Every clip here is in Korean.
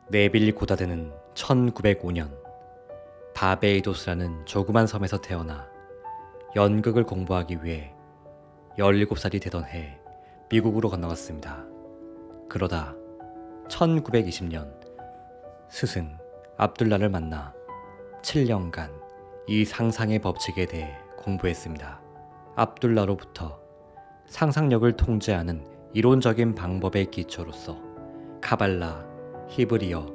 네빌 고다드는 1905년 바베이도스라는 조그만 섬에서 태어나 연극을 공부하기 위해 17살이 되던 해 미국으로 건너갔습니다. 그러다 1920년 스승 압둘라를 만나 7년간 이 상상의 법칙에 대해 공부했습니다. 압둘라로부터 상상력을 통제하는 이론적인 방법의 기초로서 카발라, 히브리어,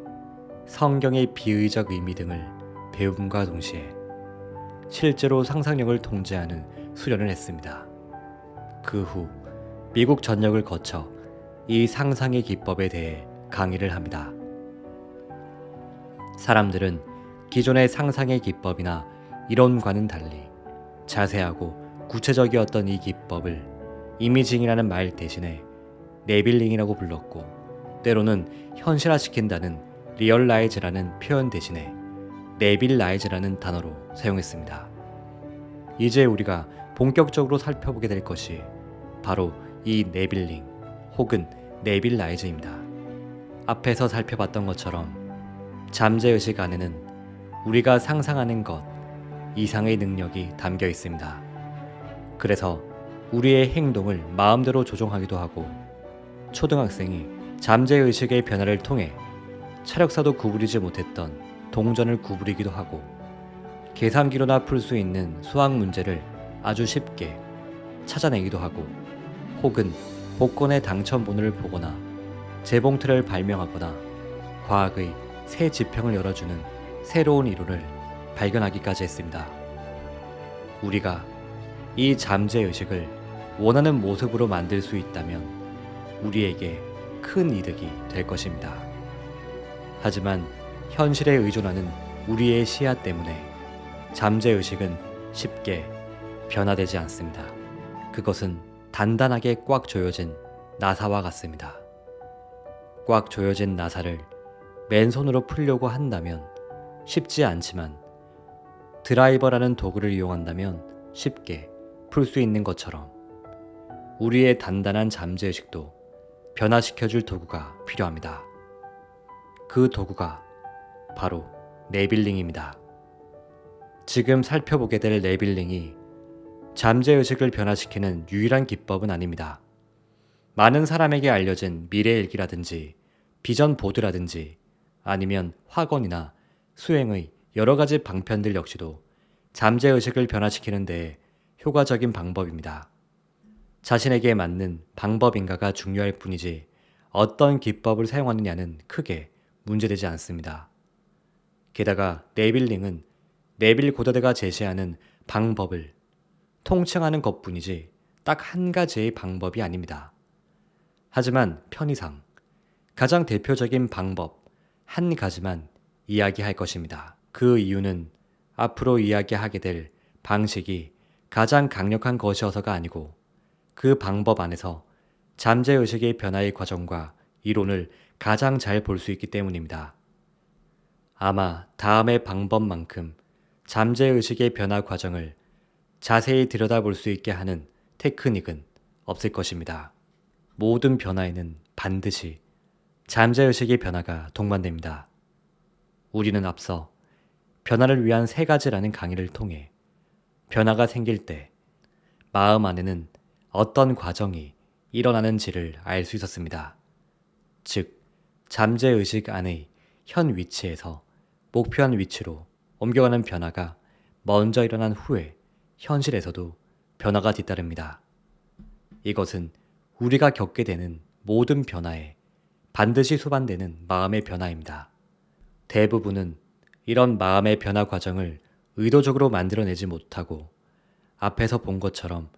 성경의 비의적 의미 등을 배움과 동시에 실제로 상상력을 통제하는 수련을 했습니다. 그 후 미국 전역을 거쳐 이 상상의 기법에 대해 강의를 합니다. 사람들은 기존의 상상의 기법이나 이론과는 달리 자세하고 구체적이었던 이 기법을 이미징이라는 말 대신에 네빌링이라고 불렀고, 때로는 현실화시킨다는 리얼라이즈라는 표현 대신에 네빌라이즈라는 단어로 사용했습니다. 이제 우리가 본격적으로 살펴보게 될 것이 바로 이 네빌링 혹은 네빌라이즈입니다. 앞에서 살펴봤던 것처럼 잠재의식 안에는 우리가 상상하는 것 이상의 능력이 담겨 있습니다. 그래서 우리의 행동을 마음대로 조종하기도 하고, 초등학생이 잠재의식의 변화를 통해 차력사도 구부리지 못했던 동전을 구부리기도 하고, 계산기로나 풀 수 있는 수학 문제를 아주 쉽게 찾아내기도 하고, 혹은 복권의 당첨번호를 보거나 재봉틀을 발명하거나 과학의 새 지평을 열어주는 새로운 이론을 발견하기까지 했습니다. 우리가 이 잠재의식을 원하는 모습으로 만들 수 있다면 우리에게 큰 이득이 될 것입니다. 하지만 현실에 의존하는 우리의 시야 때문에 잠재의식은 쉽게 변화되지 않습니다. 그것은 단단하게 꽉 조여진 나사와 같습니다. 꽉 조여진 나사를 맨손으로 풀려고 한다면 쉽지 않지만, 드라이버라는 도구를 이용한다면 쉽게 풀 수 있는 것처럼 우리의 단단한 잠재의식도 변화시켜줄 도구가 필요합니다. 그 도구가 바로 네빌링입니다. 지금 살펴보게 될 네빌링이 잠재의식을 변화시키는 유일한 기법은 아닙니다. 많은 사람에게 알려진 미래일기라든지 비전 보드라든지 아니면 학원이나 수행의 여러 가지 방편들 역시도 잠재의식을 변화시키는 데에 효과적인 방법입니다. 자신에게 맞는 방법인가가 중요할 뿐이지 어떤 기법을 사용하느냐는 크게 문제되지 않습니다. 게다가 네빌링은 네빌 고다드가 제시하는 방법을 통칭하는 것뿐이지 딱 한 가지의 방법이 아닙니다. 하지만 편의상 가장 대표적인 방법 한 가지만 이야기할 것입니다. 그 이유는 앞으로 이야기하게 될 방식이 가장 강력한 것이어서가 아니고, 그 방법 안에서 잠재의식의 변화의 과정과 이론을 가장 잘 볼 수 있기 때문입니다. 아마 다음의 방법만큼 잠재의식의 변화 과정을 자세히 들여다볼 수 있게 하는 테크닉은 없을 것입니다. 모든 변화에는 반드시 잠재의식의 변화가 동반됩니다. 우리는 앞서 변화를 위한 3가지라는 강의를 통해 변화가 생길 때 마음 안에는 어떤 과정이 일어나는지를 알 수 있었습니다. 즉, 잠재의식 안의 현 위치에서 목표한 위치로 옮겨가는 변화가 먼저 일어난 후에 현실에서도 변화가 뒤따릅니다. 이것은 우리가 겪게 되는 모든 변화에 반드시 수반되는 마음의 변화입니다. 대부분은 이런 마음의 변화 과정을 의도적으로 만들어내지 못하고 앞에서 본 것처럼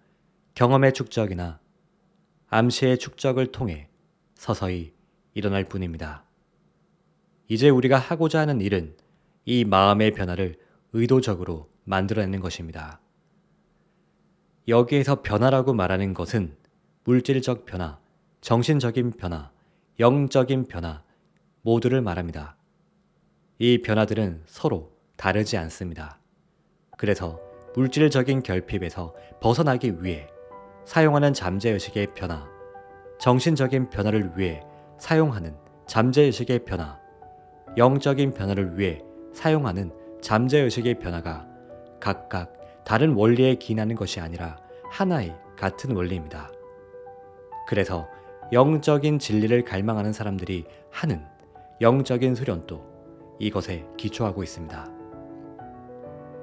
경험의 축적이나 암시의 축적을 통해 서서히 일어날 뿐입니다. 이제 우리가 하고자 하는 일은 이 마음의 변화를 의도적으로 만들어내는 것입니다. 여기에서 변화라고 말하는 것은 물질적 변화, 정신적인 변화, 영적인 변화 모두를 말합니다. 이 변화들은 서로 다르지 않습니다. 그래서 물질적인 결핍에서 벗어나기 위해 사용하는 잠재의식의 변화, 정신적인 변화를 위해 사용하는 잠재의식의 변화, 영적인 변화를 위해 사용하는 잠재의식의 변화가 각각 다른 원리에 기인하는 것이 아니라 하나의 같은 원리입니다. 그래서 영적인 진리를 갈망하는 사람들이 하는 영적인 수련도 이것에 기초하고 있습니다.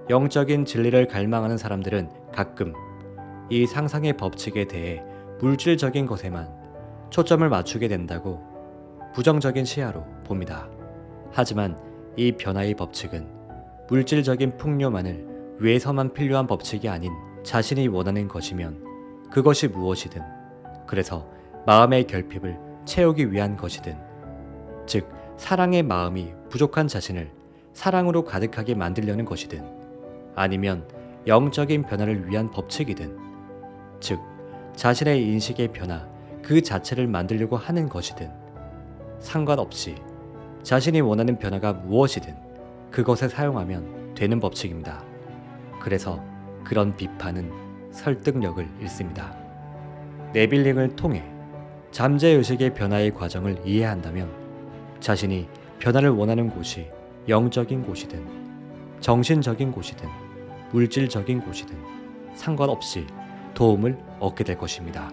영적인 진리를 갈망하는 사람들은 가끔 이 상상의 법칙에 대해 물질적인 것에만 초점을 맞추게 된다고 부정적인 시야로 봅니다. 하지만 이 변화의 법칙은 물질적인 풍요만을 위해서만 필요한 법칙이 아닌 자신이 원하는 것이면 그것이 무엇이든, 그래서 마음의 결핍을 채우기 위한 것이든, 즉 사랑의 마음이 부족한 자신을 사랑으로 가득하게 만들려는 것이든, 아니면 영적인 변화를 위한 법칙이든, 즉 자신의 인식의 변화 그 자체를 만들려고 하는 것이든, 상관없이 자신이 원하는 변화가 무엇이든 그것에 사용하면 되는 법칙입니다. 그래서 그런 비판은 설득력을 잃습니다. 네빌링을 통해 잠재의식의 변화의 과정을 이해한다면 자신이 변화를 원하는 곳이 영적인 곳이든 정신적인 곳이든 물질적인 곳이든 상관없이 도움을 얻게 될 것입니다.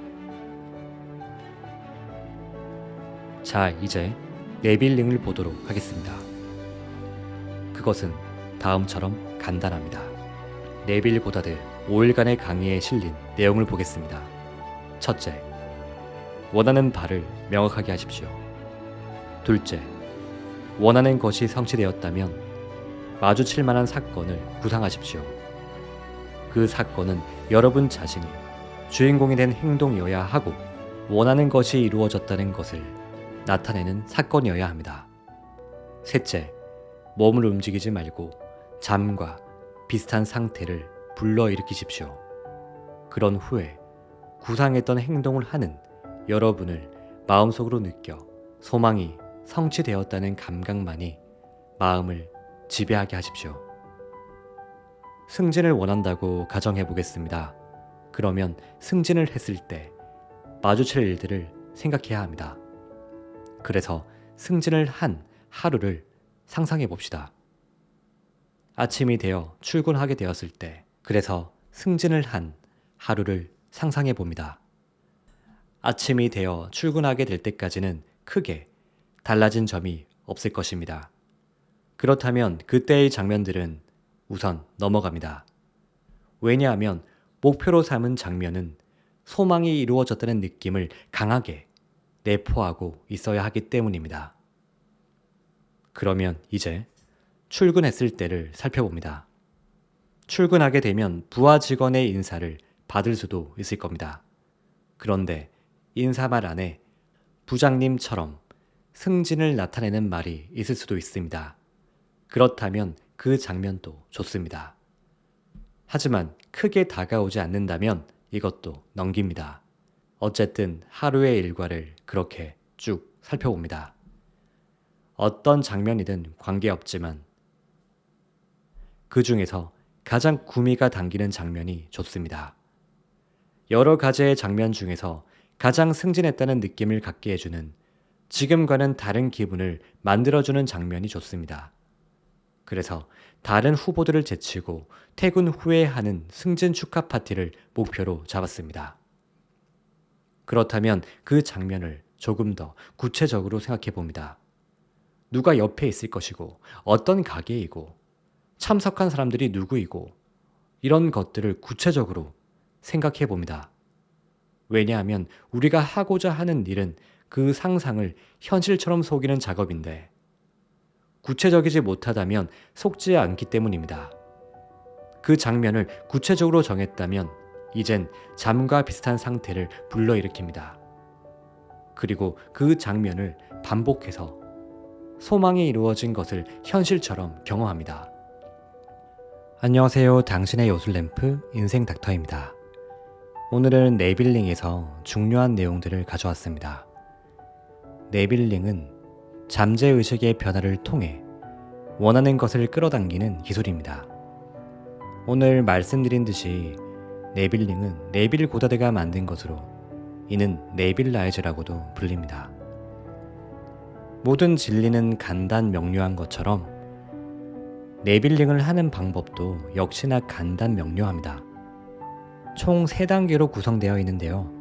자, 이제 네빌링을 보도록 하겠습니다. 그것은 다음처럼 간단합니다. 네빌 고다드 5일간의 강의에 실린 내용을 보겠습니다. 첫째, 원하는 바를 명확하게 하십시오. 둘째, 원하는 것이 성취되었다면 마주칠 만한 사건을 구상하십시오. 그 사건은 여러분 자신이 주인공이 된 행동이어야 하고 원하는 것이 이루어졌다는 것을 나타내는 사건이어야 합니다. 셋째, 몸을 움직이지 말고 잠과 비슷한 상태를 불러일으키십시오. 그런 후에 구상했던 행동을 하는 여러분을 마음속으로 느껴 소망이 성취되었다는 감각만이 마음을 지배하게 하십시오. 승진을 원한다고 가정해 보겠습니다. 그러면 승진을 했을 때 마주칠 일들을 생각해야 합니다. 그래서 승진을 한 하루를 상상해 봅시다. 아침이 되어 출근하게 되었을 때, 그래서 승진을 한 하루를 상상해 봅니다. 아침이 되어 출근하게 될 때까지는 크게 달라진 점이 없을 것입니다. 그렇다면 그때의 장면들은 우선 넘어갑니다. 왜냐하면 목표로 삼은 장면은 소망이 이루어졌다는 느낌을 강하게 내포하고 있어야 하기 때문입니다. 그러면 이제 출근했을 때를 살펴봅니다. 출근하게 되면 부하 직원의 인사를 받을 수도 있을 겁니다. 그런데 인사말 안에 부장님처럼 승진을 나타내는 말이 있을 수도 있습니다. 그렇다면 그 장면도 좋습니다. 하지만 크게 다가오지 않는다면 이것도 넘깁니다. 어쨌든 하루의 일과를 그렇게 쭉 살펴봅니다. 어떤 장면이든 관계없지만 그 중에서 가장 구미가 당기는 장면이 좋습니다. 여러 가지의 장면 중에서 가장 승진했다는 느낌을 갖게 해주는, 지금과는 다른 기분을 만들어주는 장면이 좋습니다. 그래서 다른 후보들을 제치고 퇴근 후에 하는 승진 축하 파티를 목표로 잡았습니다. 그렇다면 그 장면을 조금 더 구체적으로 생각해 봅니다. 누가 옆에 있을 것이고, 어떤 가게이고, 참석한 사람들이 누구이고, 이런 것들을 구체적으로 생각해 봅니다. 왜냐하면 우리가 하고자 하는 일은 그 상상을 현실처럼 속이는 작업인데, 구체적이지 못하다면 속지 않기 때문입니다. 그 장면을 구체적으로 정했다면 이젠 잠과 비슷한 상태를 불러일으킵니다. 그리고 그 장면을 반복해서 소망이 이루어진 것을 현실처럼 경험합니다. 안녕하세요. 당신의 요술램프 인생 닥터입니다. 오늘은 네빌링에서 중요한 내용들을 가져왔습니다. 네빌링은 잠재의식의 변화를 통해 원하는 것을 끌어당기는 기술입니다. 오늘 말씀드린 듯이 네빌링은 네빌 고다드가 만든 것으로 이는 네빌 라이즈라고도 불립니다. 모든 진리는 간단 명료한 것처럼 네빌링을 하는 방법도 역시나 간단 명료합니다. 총 3단계로 구성되어 있는데요.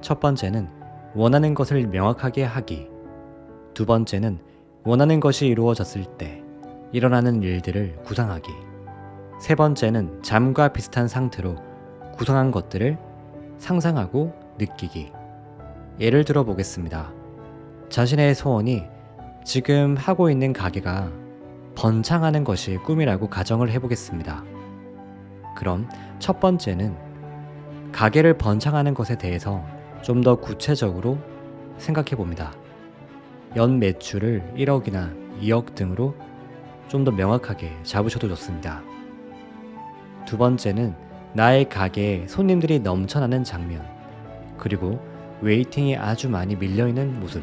첫 번째는 원하는 것을 명확하게 하기. 두 번째는 원하는 것이 이루어졌을 때 일어나는 일들을 구상하기. 세 번째는 잠과 비슷한 상태로 구성한 것들을 상상하고 느끼기. 예를 들어 보겠습니다. 자신의 소원이 지금 하고 있는 가게가 번창하는 것이 꿈이라고 가정을 해보겠습니다. 그럼 첫 번째는 가게를 번창하는 것에 대해서 좀 더 구체적으로 생각해 봅니다. 연 매출을 1억이나 2억 등으로 좀 더 명확하게 잡으셔도 좋습니다. 두 번째는 나의 가게에 손님들이 넘쳐나는 장면, 그리고 웨이팅이 아주 많이 밀려있는 모습,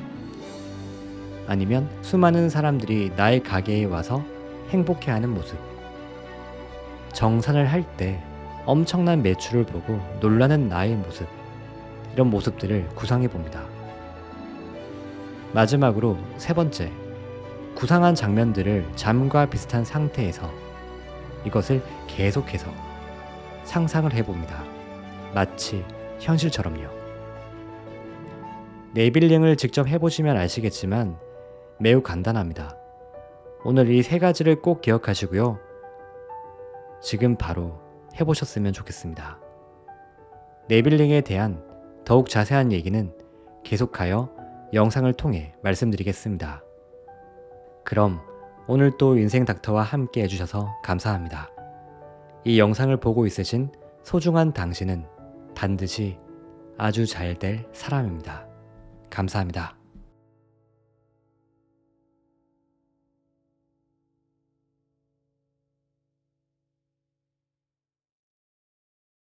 아니면 수많은 사람들이 나의 가게에 와서 행복해하는 모습, 정산을 할 때 엄청난 매출을 보고 놀라는 나의 모습, 이런 모습들을 구상해 봅니다. 마지막으로 세 번째, 구상한 장면들을 잠과 비슷한 상태에서 이것을 계속해서 상상을 해봅니다. 마치 현실처럼요. 네빌링을 직접 해보시면 아시겠지만 매우 간단합니다. 오늘 이 3가지를 꼭 기억하시고요. 지금 바로 해보셨으면 좋겠습니다. 네빌링에 대한 더욱 자세한 얘기는 계속하여 영상을 통해 말씀드리겠습니다. 그럼 오늘 또 인생 닥터와 함께 해주셔서 감사합니다. 이 영상을 보고 있으신 소중한 당신은 반드시 아주 잘 될 사람입니다. 감사합니다.